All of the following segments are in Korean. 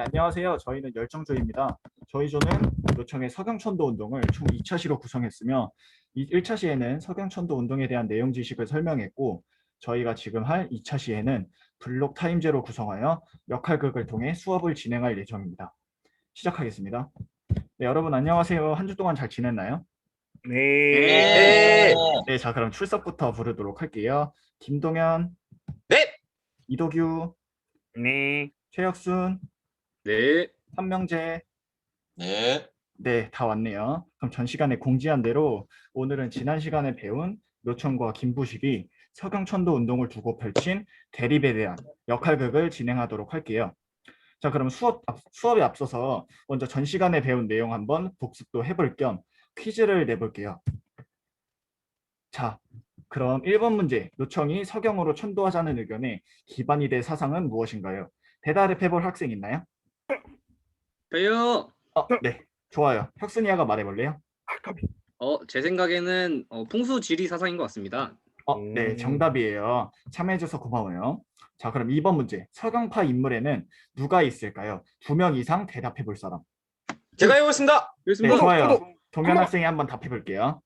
네, 안녕하세요. 저희는 열정조입니다. 저희 조는 요청의 서경천도 운동을 총 2차 시로 구성했으며 1차 시에는 서경천도 운동에 대한 내용 지식을 설명했고 저희가 지금 할 2차 시에는 블록 타임제로 구성하여 역할극을 통해 수업을 진행할 예정입니다. 시작하겠습니다. 네, 여러분 안녕하세요. 한 주 동안 잘 지냈나요? 네. 네. 네, 자 그럼 출석부터 부르도록 할게요. 김동현, 네. 이도규, 네. 최혁순, 네. 한명재, 네. 네, 다 왔네요. 그럼 전 시간에 공지한 대로 오늘은 지난 시간에 배운 묘청과 김부식이 서경천도 운동을 두고 펼친 대립에 대한 역할극을 진행하도록 할게요. 자, 그럼 수업에 앞서서 먼저 전 시간에 배운 내용 한번 복습도 해볼 겸 퀴즈를 내볼게요. 자, 그럼 1번 문제, 묘청이 서경으로 천도하자는 의견에 기반이 될 사상은 무엇인가요? 대답해볼 학생 있나요? 저요. 네, 좋아요. 혁순이가 말해볼래요? 제 생각에는 풍수지리 사상인 것 같습니다. 네, 정답이에요. 참여해줘서 고마워요. 자, 그럼 2번 문제. 서경파 인물에는 누가 있을까요? 2명 이상 대답해 볼 사람. 제가 해보겠습니다. 네, 그렇습니다. 좋아요. 동현 학생이 한번 답해 볼게요.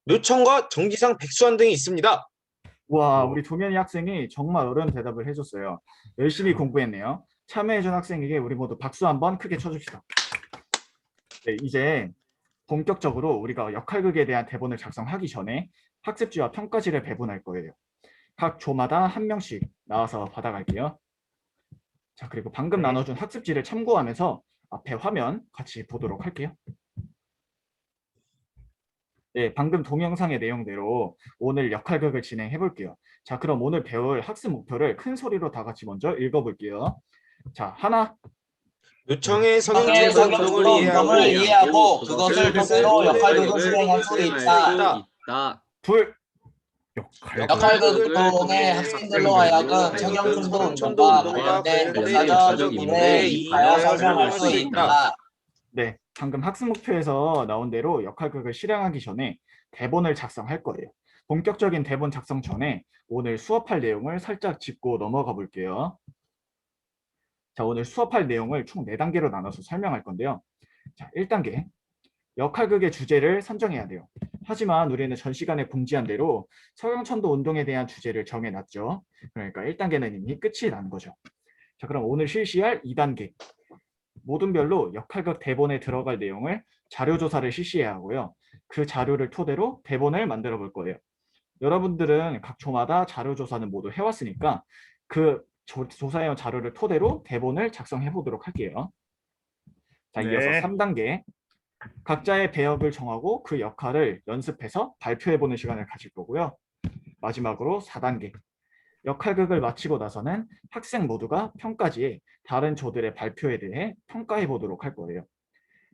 묘청과 정지상, 백수환 등이 있습니다. 와, 우리 동현이 학생이 정말 어려운 대답을 해줬어요. 열심히 공부했네요. 참여해준 학생에게 우리 모두 박수 한번 크게 쳐줍시다. 네, 이제 본격적으로 우리가 역할극에 대한 대본을 작성하기 전에 학습지와 평가지를 배분할 거예요. 각 조마다 한 명씩 나와서 받아갈게요. 자, 그리고 방금 나눠준 학습지를 참고하면서 앞에 화면 같이 보도록 할게요. 네, 방금 동영상의 내용대로 오늘 역할극을 진행해 볼게요. 자, 그럼 오늘 배울 학습 목표를 큰 소리로 다 같이 먼저 읽어볼게요. 자, 하나, 묘청의 서경천도 운동을 이해하고 그것을 토대로 역할극을 수행할 수 있다. 둘, 역할극을 통해 학생들로 하여금 서경천도 운동과 관련된 역사적 인물에 이익하여 설명할 수 있다. 네, 방금 학습 목표에서 나온 대로 역할극을 실행하기 전에 대본을 작성할 거예요. 본격적인 대본 작성 전에 오늘 수업할 내용을 살짝 짚고 넘어가 볼게요. 자, 오늘 수업할 내용을 총 4단계로 나눠서 설명할 건데요. 자, 1단계. 역할극의 주제를 선정해야 돼요. 하지만 우리는 전 시간에 공지한 대로 서경천도 운동에 대한 주제를 정해놨죠. 그러니까 1단계는 이미 끝이 난 거죠. 자, 그럼 오늘 실시할 2단계. 모든 별로 역할극 대본에 들어갈 내용을 자료조사를 실시해야 하고요. 그 자료를 토대로 대본을 만들어 볼 거예요. 여러분들은 각 조마다 자료조사는 모두 해왔으니까 그 조사해온 자료를 토대로 대본을 작성해 보도록 할게요. 자, 이어서 3단계. 각자의 배역을 정하고 그 역할을 연습해서 발표해보는 시간을 가질 거고요. 마지막으로 4단계. 역할극을 마치고 나서는 학생 모두가 평가지에 다른 조들의 발표에 대해 평가해 보도록 할 거예요.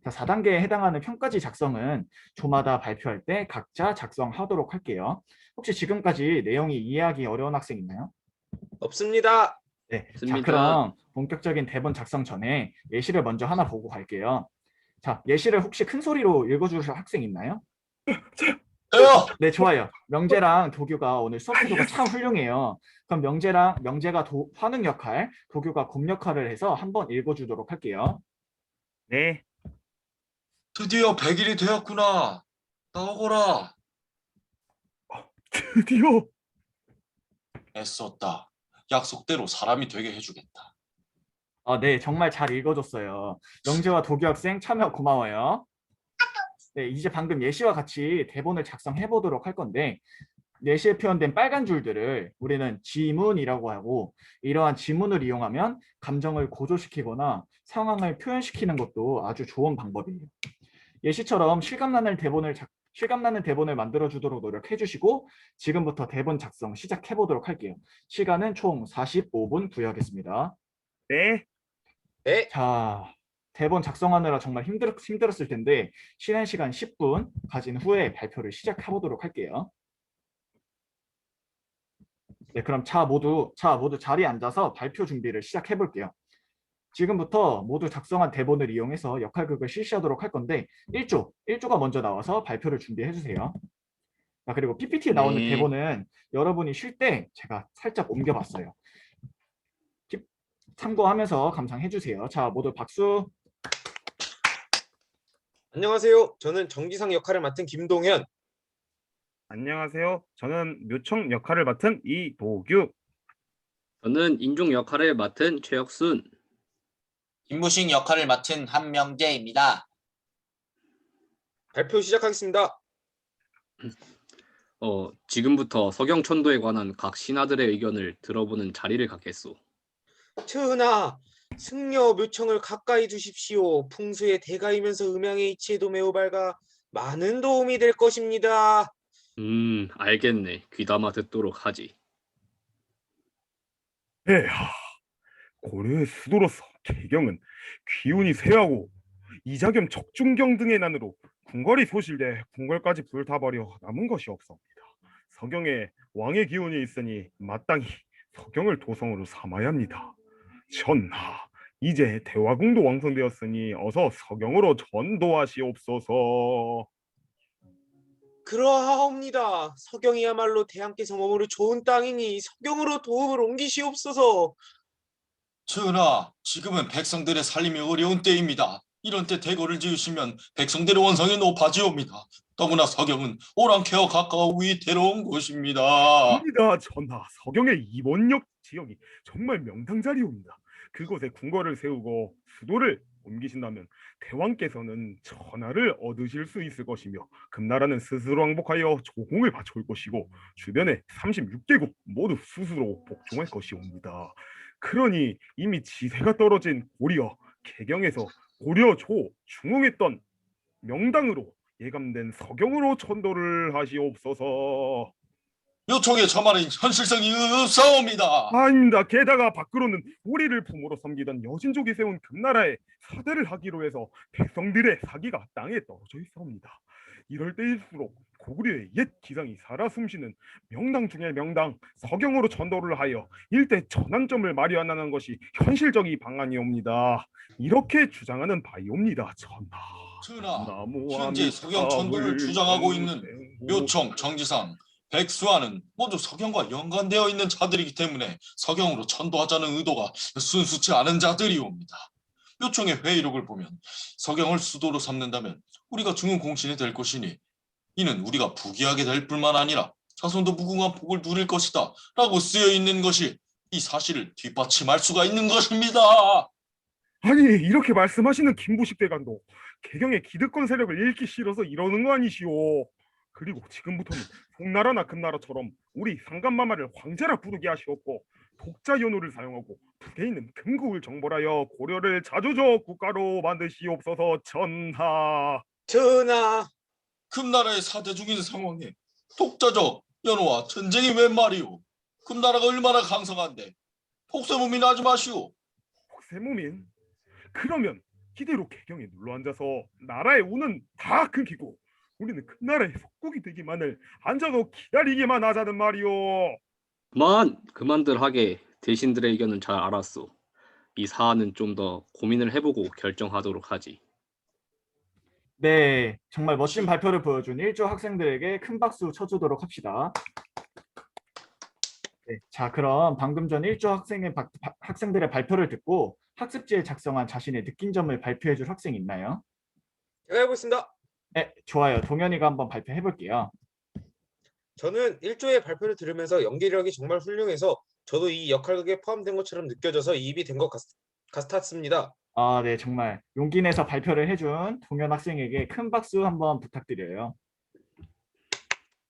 자, 4단계에 해당하는 평가지 작성은 조마다 발표할 때 각자 작성하도록 할게요. 혹시 지금까지 내용이 이해하기 어려운 학생 있나요? 없습니다. 네, 자, 없습니다. 그럼 본격적인 대본 작성 전에 예시를 먼저 하나 보고 갈게요. 자, 예시를 혹시 큰 소리로 읽어주실 학생 있나요? 저요. 네, 좋아요. 명재랑 도규가 오늘 수업 태도가 참 훌륭해요. 그럼 명재가 화능 역할, 도규가 곰 역할을 해서 한번 읽어주도록 할게요. 네. 드디어 100일이 되었구나. 나오거라. 드디어. 애썼다. 약속대로 사람이 되게 해주겠다. 네, 정말 잘 읽어줬어요. 명재와 도규 학생 참여 고마워요. 네, 이제 방금 예시와 같이 대본을 작성해 보도록 할 건데 예시에 표현된 빨간 줄들을 우리는 지문이라고 하고 이러한 지문을 이용하면 감정을 고조시키거나 상황을 표현시키는 것도 아주 좋은 방법이에요. 예시처럼 실감나는 대본을 만들어 주도록 노력해 주시고 지금부터 대본 작성 시작해 보도록 할게요. 시간은 총 45분 부여하겠습니다. 네. 네. 자, 대본 작성하느라 정말 힘들었을 텐데 쉬는 시간 10분 가진 후에 발표를 시작해 보도록 할게요. 네, 그럼 모두 자리에 앉아서 발표 준비를 시작해 볼게요. 지금부터 모두 작성한 대본을 이용해서 역할극을 실시하도록 할 건데 1조가 먼저 나와서 발표를 준비해 주세요. 자, 그리고 PPT에 나오는 대본은 여러분이 쉴 때 제가 살짝 옮겨봤어요. 참고하면서 감상해 주세요. 자, 모두 박수. 안녕하세요. 저는 정지상 역할을 맡은 김동현. 안녕하세요. 저는 묘청 역할을 맡은 이도규. 저는 인종 역할을 맡은 최혁순. 김부식 역할을 맡은 한명재입니다. 발표 시작하겠습니다. 지금부터 서경천도에 관한 각 신하들의 의견을 들어보는 자리를 갖겠소. 전하, 승려 묘청을 가까이 두십시오. 풍수의 대가이면서 음양의 이치에도 매우 밝아 많은 도움이 될 것입니다. 알겠네. 귀담아 듣도록 하지. 폐하, 고려의 수도로서 개경은 기운이 쇠하고 이자겸 적중경 등의 난으로 궁궐이 소실돼 궁궐까지 불타버려 남은 것이 없습니다. 서경에 왕의 기운이 있으니 마땅히 서경을 도성으로 삼아야 합니다. 전하, 이제 대화궁도 완성되었으니 어서 서경으로 전도하시옵소서. 그러하옵니다. 서경이야말로 대항께서 머무를 좋은 땅이니 서경으로 도움을 옮기시옵소서. 전하, 지금은 백성들의 살림이 어려운 때입니다. 이런 때 대궐을 지으시면 백성들의 원성이 높아지옵니다. 더구나 서경은 오랑캐와 가까워 위태로운 곳입니다. 아니다, 전하. 서경의 이원역 지역이 정말 명당 자리옵니다. 그곳에 궁궐을 세우고 수도를 옮기신다면 대왕께서는 천하를 얻으실 수 있을 것이며 금나라는 스스로 항복하여 조공을 바쳐올 것이고 주변에 36개국 모두 스스로 복종할 것이옵니다. 그러니 이미 지세가 떨어진 고려 개경에서 고려 조 중흥했던 명당으로 예감된 서경으로 천도를 하시옵소서. 요청의 저 말은 현실성이 없사옵니다. 아닙니다. 게다가 밖으로는 우리를 품으로 섬기던 여진족이 세운 금나라에 사대를 하기로 해서 백성들의 사기가 땅에 떨어져 있사옵니다. 이럴 때일수록 고구려의 옛 기상이 살아 숨쉬는 명당 중의 명당 서경으로 천도를 하여 일대 전환점을 마련하는 것이 현실적인 방안이옵니다. 이렇게 주장하는 바이옵니다. 전하. 현재 서경 천도를 주장하고 있는 묘청, 정지상, 백수하는 모두 서경과 연관되어 있는 자들이기 때문에 서경으로 천도하자는 의도가 순수치 않은 자들이옵니다. 묘청의 회의록을 보면 서경을 수도로 삼는다면 우리가 중흥 공신이 될 것이니 이는 우리가 부귀하게 될 뿐만 아니라 자손도 무궁한 복을 누릴 것이다 라고 쓰여 있는 것이 이 사실을 뒷받침할 수가 있는 것입니다. 아니, 이렇게 말씀하시는 김부식 대감도 개경의 기득권 세력을 읽기 싫어서 이러는 거 아니시오. 그리고 지금부터는 송나라나 금나라처럼 우리 상간마마를 황제라 부르게 하시옵고 독자 연호를 사용하고 북에 있는 금국을 정벌하여 고려를 자주적 국가로 만드시옵소서. 전하. 전하, 금나라의 사대 중인 상황에 독자적 연호와 전쟁이 웬 말이오. 금나라가 얼마나 강성한데 폭세무민 하지 마시오. 세무민? 그러면 이대로 개경에 눌러앉아서 나라의 운은 다 끊기고 우리는 금나라의 속국이 되기만을 앉아서 기다리기만 하자는 말이오. 그만들 하게. 대신들의 의견은 잘 알았소. 이 사안은 좀 더 고민을 해보고 결정하도록 하지. 네, 정말 멋진 발표를 보여준 1조 학생들에게 큰 박수 쳐주도록 합시다. 네, 자, 그럼 방금 전 1조 학생들의 발표를 듣고 학습지에 작성한 자신의 느낀 점을 발표해줄 학생 있나요? 제가 해보겠습니다. 네, 좋아요. 동현이가 한번 발표해 볼게요. 저는 1조의 발표를 들으면서 연기력이 정말 훌륭해서 저도 이 역할극에 포함된 것처럼 느껴져서 이입이 된 것 같았습니다. 아, 네, 정말 용기 내서 발표를 해준 동현 학생에게 큰 박수 한번 부탁드려요.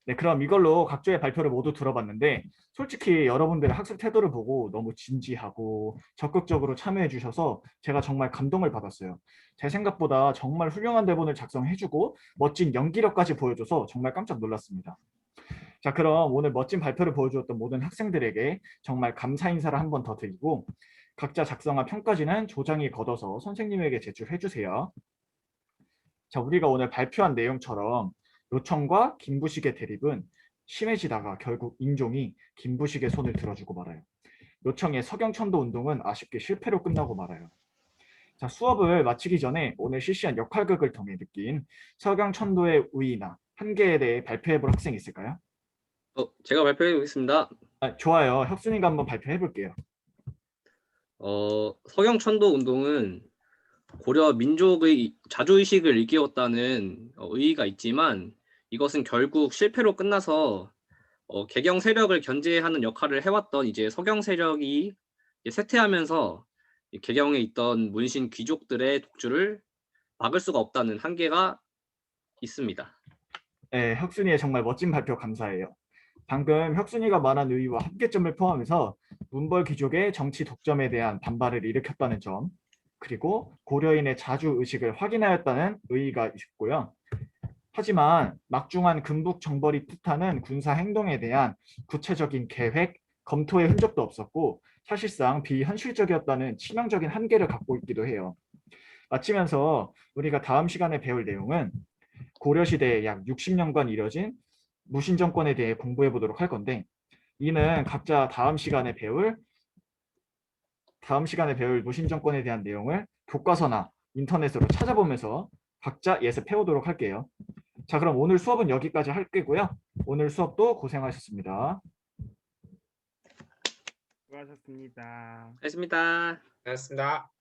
네, 그럼 이걸로 각조의 발표를 모두 들어봤는데 솔직히 여러분들의 학습 태도를 보고 너무 진지하고 적극적으로 참여해 주셔서 제가 정말 감동을 받았어요. 제 생각보다 정말 훌륭한 대본을 작성해주고 멋진 연기력까지 보여줘서 정말 깜짝 놀랐습니다. 자, 그럼 오늘 멋진 발표를 보여주었던 모든 학생들에게 정말 감사 인사를 한 번 더 드리고 각자 작성한 평가지는 조장이 걷어서 선생님에게 제출해 주세요. 자, 우리가 오늘 발표한 내용처럼 요청과 김부식의 대립은 심해지다가 결국 인종이 김부식의 손을 들어주고 말아요. 요청의 서경천도 운동은 아쉽게 실패로 끝나고 말아요. 자, 수업을 마치기 전에 오늘 실시한 역할극을 통해 느낀 서경천도의 우위나 한계에 대해 발표해볼 학생 있을까요? 제가 발표해 보겠습니다. 좋아요. 혁순이가 한번 발표해 볼게요. 서경천도 운동은 고려 민족의 자주의식을 일깨웠다는 의의가 있지만 이것은 결국 실패로 끝나서 개경 세력을 견제하는 역할을 해왔던 이제 서경 세력이 이제 쇠퇴하면서 이 개경에 있던 문신 귀족들의 독주를 막을 수가 없다는 한계가 있습니다. 네, 혁순이의 정말 멋진 발표 감사해요. 방금 혁순이가 말한 의의와 합계점을 포함해서 문벌 귀족의 정치 독점에 대한 반발을 일으켰다는 점, 그리고 고려인의 자주의식을 확인하였다는 의의가 있고요. 하지만 막중한 금북 정벌이 뜻하는 군사 행동에 대한 구체적인 계획, 검토의 흔적도 없었고 사실상 비현실적이었다는 치명적인 한계를 갖고 있기도 해요. 마치면서 우리가 다음 시간에 배울 내용은 고려시대에 약 60년간 이뤄진 무신정권에 대해 공부해 보도록 할 건데 이는 각자 다음 시간에 배울 무신정권에 대한 내용을 교과서나 인터넷으로 찾아보면서 각자 예습해 오도록 할게요. 자, 그럼 오늘 수업은 여기까지 할 거고요. 오늘 수업도 고생하셨습니다. 수고하셨습니다. 알겠습니다. 고맙습니다.